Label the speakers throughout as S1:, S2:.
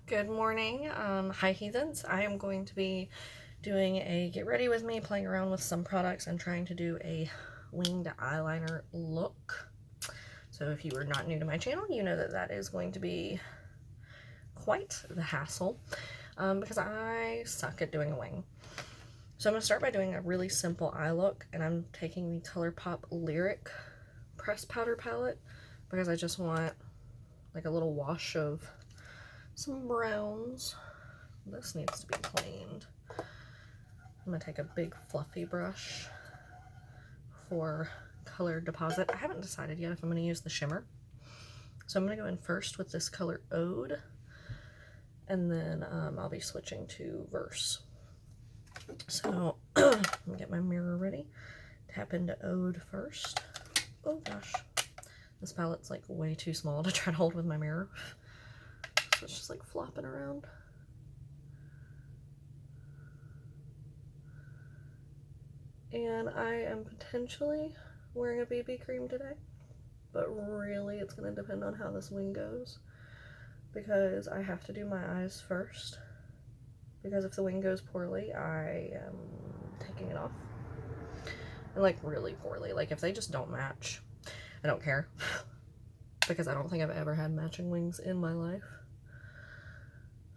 S1: Good morning, hi heathens. I am going to be doing a get ready with me, playing around with some products and trying to do a winged eyeliner look. So if you are not new to my channel, you know that that is going to be quite the hassle because I suck at doing a wing. So I'm going to start by doing a really simple eye look, and I'm taking the ColourPop Lyric pressed powder palette because I just want like a little wash of some browns. This needs to be cleaned. I'm gonna take a big fluffy brush for color deposit. I haven't decided yet if I'm gonna use the shimmer. So I'm gonna go in first with this color Ode, and then I'll be switching to Verse. So I'm gonna get my mirror ready. Tap into Ode first. Oh gosh, this palette's like way too small to try to hold with my mirror. So it's just like flopping around. And I am potentially wearing a BB cream today, but really it's going to depend on how this wing goes, because I have to do my eyes first, because if the wing goes poorly, I am taking it off. And like really poorly, like if they just don't match, I don't care, because I don't think I've ever had matching wings in my life.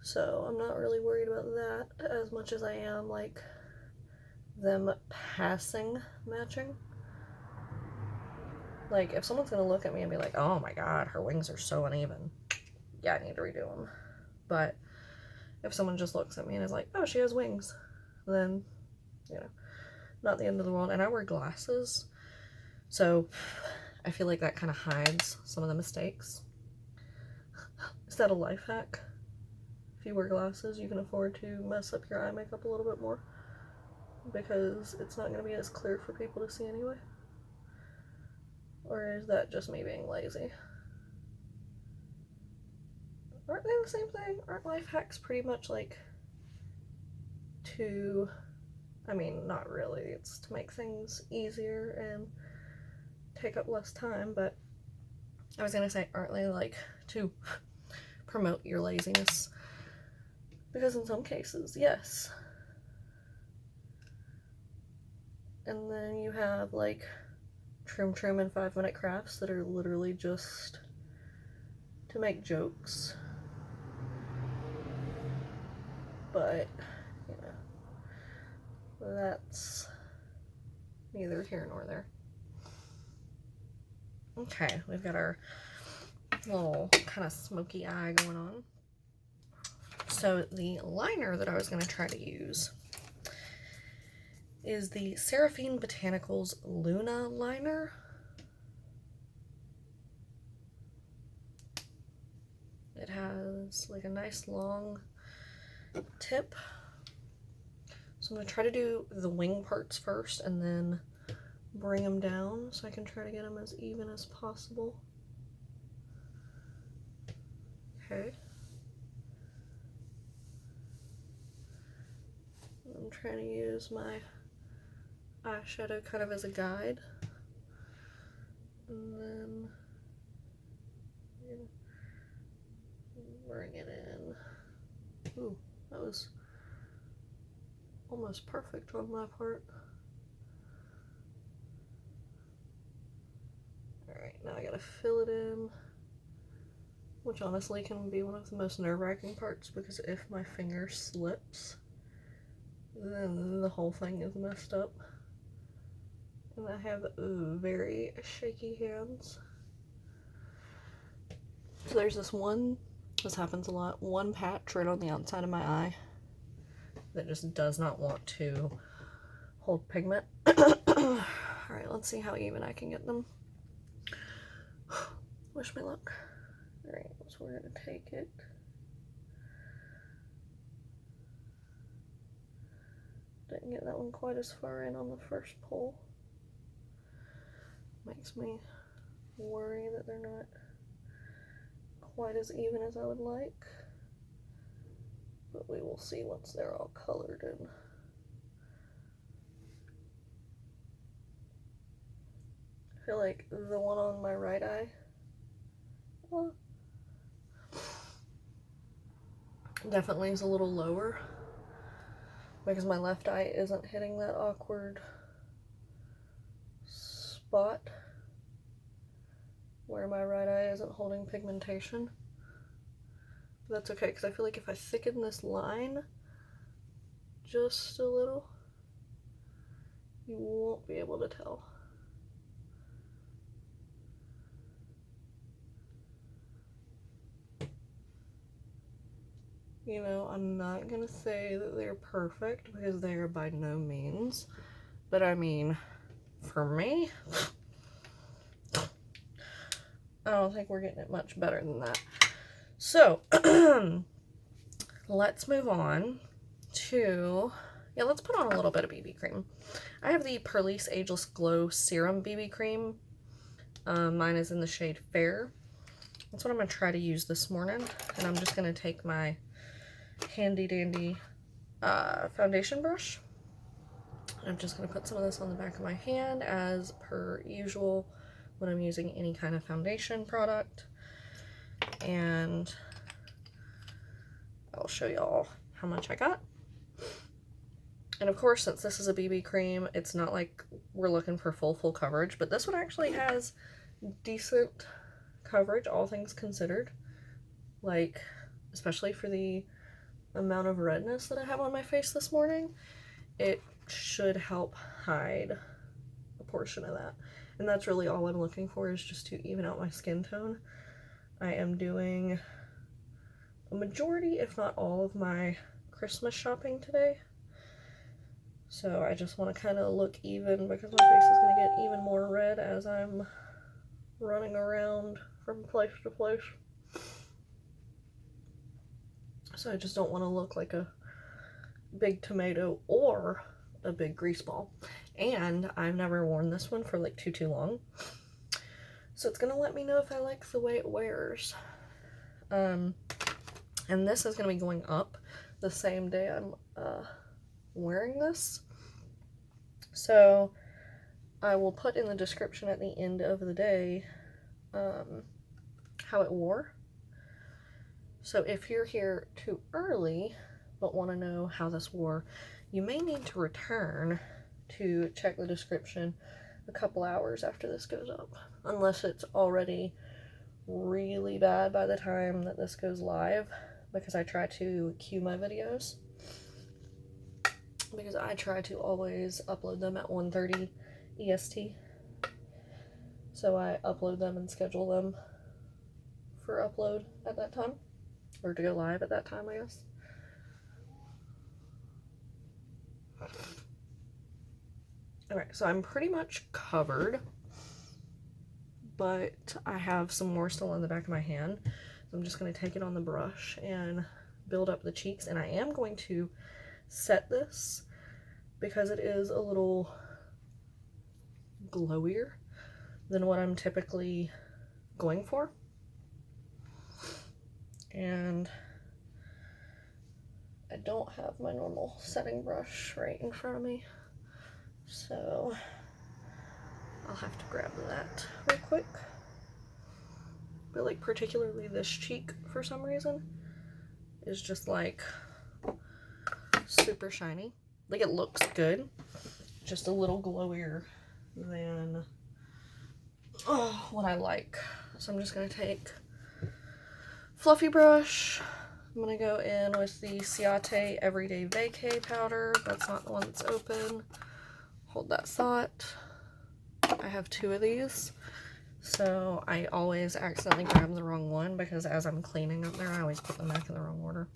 S1: So I'm not really worried about that as much as I am like them passing matching. Like if someone's gonna look at me and be like, oh my god, her wings are so uneven, yeah, I need to redo them. But if someone just looks at me and is like, oh, she has wings, then, you know, not the end of the world. And I wear glasses, so I feel like that kind of hides some of the mistakes. Is that a life hack? If you wear glasses, you can afford to mess up your eye makeup a little bit more, because it's not going to be as clear for people to see anyway. Or is that just me being lazy? Aren't they the same thing? Aren't life hacks pretty much like to, I mean, not really, it's to make things easier and take up less time, but I was gonna say, aren't they like to promote your laziness? Because in some cases, yes. And then you have like Trim and 5-minute crafts that are literally just to make jokes. But, you know, that's neither here nor there. Okay, we've got our little kind of smoky eye going on. So the liner that I was going to try to use is the Seraphine Botanicals Luna liner. It has like a nice long tip. So I'm going to try to do the wing parts first and then bring them down so I can try to get them as even as possible. Okay. I'm trying to use my eyeshadow kind of as a guide. And then bring it in. Ooh, that was almost perfect on my part. Alright, now I gotta fill it in, which honestly can be one of the most nerve-wracking parts, because if my finger slips, then the whole thing is messed up. And I have very shaky hands. So there's this happens a lot, one patch right on the outside of my eye that just does not want to hold pigment. Alright, let's see how even I can get them. Wish me luck. Alright, so we're gonna take it. Didn't get that one quite as far in on the first pull. Makes me worry that they're not quite as even as I would like. But we will see once they're all colored in. I feel like the one on my right eye, definitely is a little lower because my left eye isn't hitting that awkward spot where my right eye isn't holding pigmentation. But that's okay, because I feel like if I thicken this line just a little, you won't be able to tell. You know, I'm not gonna say that they're perfect because they are by no means, but I mean, for me, I don't think we're getting it much better than that. So, let's move on to, yeah, let's put on a little bit of BB cream. I have the Perlice Ageless Glow Serum BB cream. Mine is in the shade Fair. That's what I'm going to try to use this morning. And I'm just going to take my handy dandy foundation brush. I'm just going to put some of this on the back of my hand as per usual when I'm using any kind of foundation product. And I'll show y'all how much I got. And of course, since this is a BB cream, it's not like we're looking for full coverage, but this one actually has decent coverage, all things considered. Like, especially for the amount of redness that I have on my face this morning, it should help hide a portion of that. And that's really all I'm looking for, is just to even out my skin tone. I am doing a majority, if not all, of my Christmas shopping today. So I just want to kind of look even, because my face is going to get even more red as I'm running around from place to place. So I just don't want to look like a big tomato or a big grease ball. And I've never worn this one for like too long. So it's going to let me know if I like the way it wears. And this is going to be going up the same day I'm wearing this. So I will put in the description at the end of the day how it wore. So if you're here too early but want to know how this wore, you may need to return to check the description a couple hours after this goes up, unless it's already really bad by the time that this goes live, because I try to queue my videos, because I try to always upload them at 1:30 EST. So I upload them and schedule them for upload at that time, or to go live at that time, I guess. Alright, so I'm pretty much covered, but I have some more still on the back of my hand. So I'm just going to take it on the brush and build up the cheeks, and I am going to set this because it is a little glowier than what I'm typically going for. And I don't have my normal setting brush right in front of me, so I'll have to grab that real quick. But like particularly this cheek, for some reason, is just like super shiny. Like, it looks good, just a little glowier than what I like. So I'm just gonna take fluffy brush. I'm gonna go in with the Ciate Everyday Vacay powder. That's not the one that's open. Hold that thought. I have two of these, so I always accidentally grab the wrong one, because as I'm cleaning up there, I always put them back in the wrong order.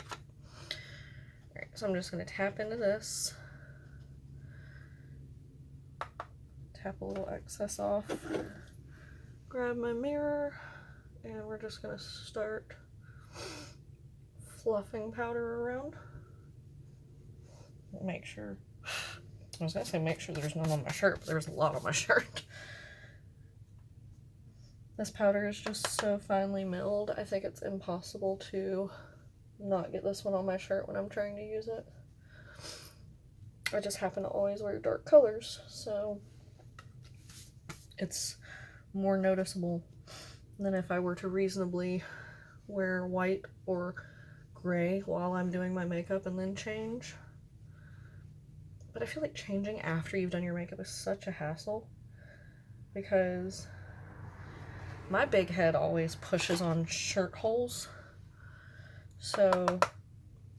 S1: Alright, so I'm just gonna tap into this. Tap a little excess off. Grab my mirror, and we're just gonna start fluffing powder around. Make sure, I was gonna say make sure there's none on my shirt, but there's a lot on my shirt. This powder is just so finely milled, I think it's impossible to not get this one on my shirt when I'm trying to use it. I just happen to always wear dark colors, so it's more noticeable than if I were to reasonably wear white or gray while I'm doing my makeup and then change. But I feel like changing after you've done your makeup is such a hassle because my big head always pushes on shirt holes. So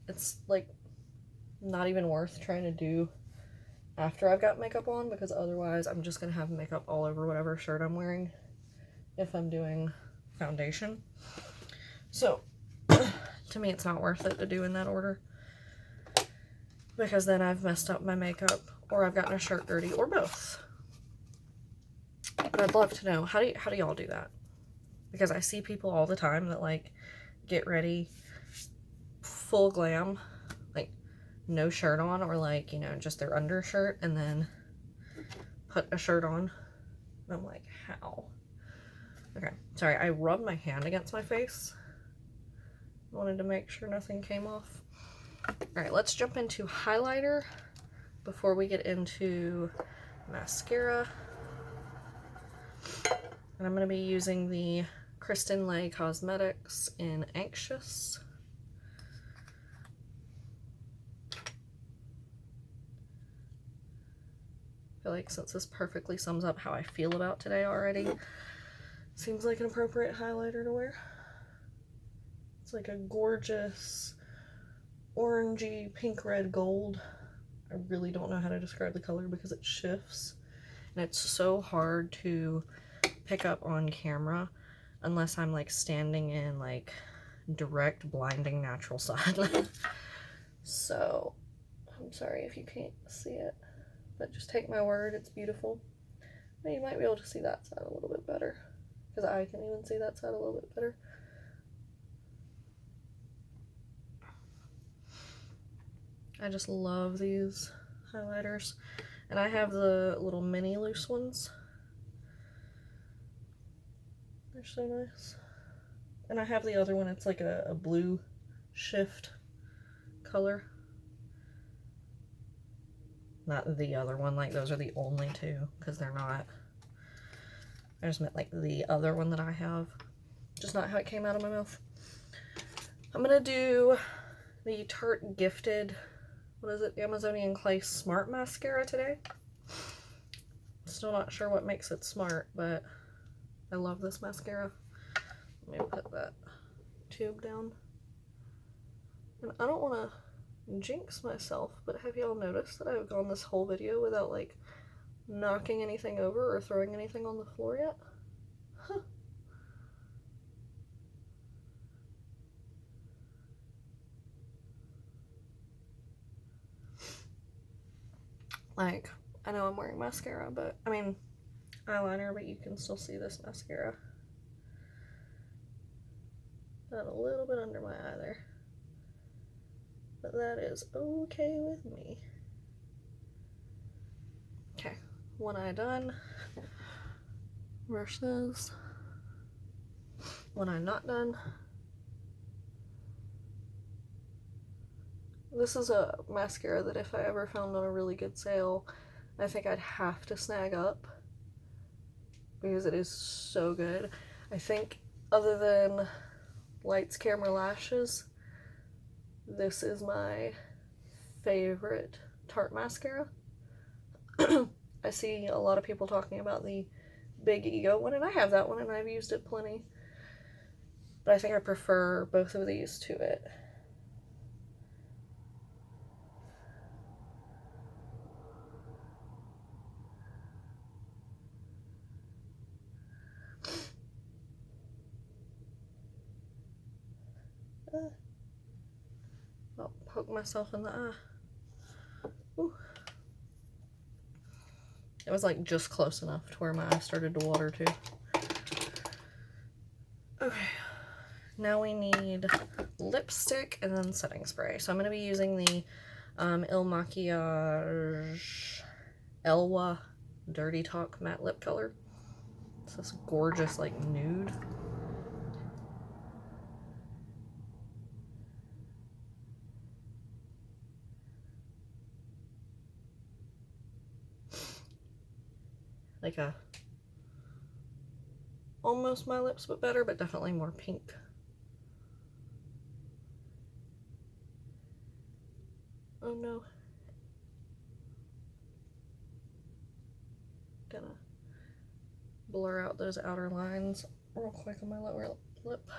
S1: it's like not even worth trying to do after I've got makeup on, because otherwise I'm just gonna have makeup all over whatever shirt I'm wearing if I'm doing foundation. So to me it's not worth it to do in that order, because then I've messed up my makeup or I've gotten a shirt dirty or both. But I'd love to know, how do y'all do that? Because I see people all the time that like get ready full glam, like no shirt on, or like, you know, just their undershirt and then put a shirt on. And I'm like, how? Okay, sorry, I rubbed my hand against my face. Wanted to make sure nothing came off. Alright, let's jump into highlighter before we get into mascara. And I'm going to be using the Kristen Lay Cosmetics in Anxious. I feel like since this perfectly sums up how I feel about today already, seems like an appropriate highlighter to wear. It's like a gorgeous orangey pink red gold. I really don't know how to describe the color because it shifts and it's so hard to pick up on camera unless I'm like standing in like direct blinding natural sunlight. So I'm sorry if you can't see it, but just take my word, it's beautiful. Well, you might be able to see that side a little bit better because I can even see that side a little bit better. I just love these highlighters, and I have the little mini loose ones. They're so nice. And I have the other one, it's like a blue shift color. Not the other one, like those are the only two, because they're not. I just meant like the other one that I have. Just not how it came out of my mouth. I'm gonna do the Tarte Gifted, what is it, Amazonian Clay Smart Mascara today. Still not sure what makes it smart, but I love this mascara. Let me put that tube down. And I don't want to jinx myself, but have y'all noticed that I've gone this whole video without like knocking anything over or throwing anything on the floor yet? Huh. Like, I know I'm wearing mascara, but I mean eyeliner, but you can still see this mascara. Got a little bit under my eye there, but that is okay with me. Okay, one eye done versus one eye not done. This is a mascara that if I ever found on a really good sale, I think I'd have to snag up because it is so good. I think other than Lights, Camera, Lashes, this is my favorite Tarte mascara. I see a lot of people talking about the Big Ego one, and I have that one and I've used it plenty. But I think I prefer both of these to it. I'll poke myself in the eye. Ooh. It was like just close enough to where my eye started to water too. Okay, now we need lipstick and then setting spray. So I'm going to be using the Il Makiage Elwa Dirty Talk matte lip color. It's this gorgeous like nude. Like a almost my lips but better, but definitely more pink. Oh no. Gonna blur out those outer lines real quick on my lower lip.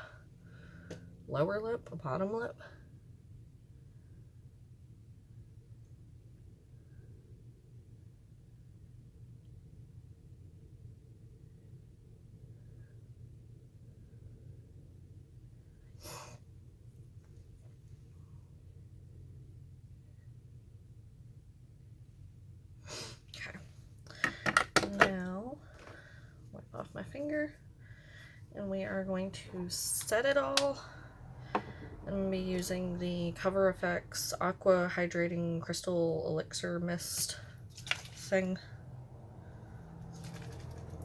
S1: Lower lip? Bottom lip? Now, wipe off my finger, and we are going to set it all. I'm going to be using the Cover FX Aqua Hydrating Crystal Elixir Mist thing.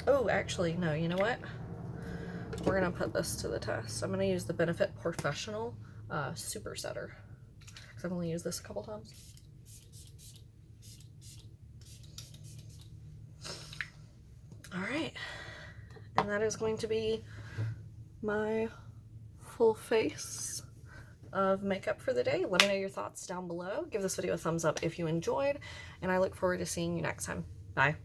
S1: Oh, actually, no, you know what? We're going to put this to the test. I'm going to use the Benefit Professional Super Setter, because I've only used this a couple times. Alright, and that is going to be my full face of makeup for the day. Let me know your thoughts down below. Give this video a thumbs up if you enjoyed, and I look forward to seeing you next time. Bye.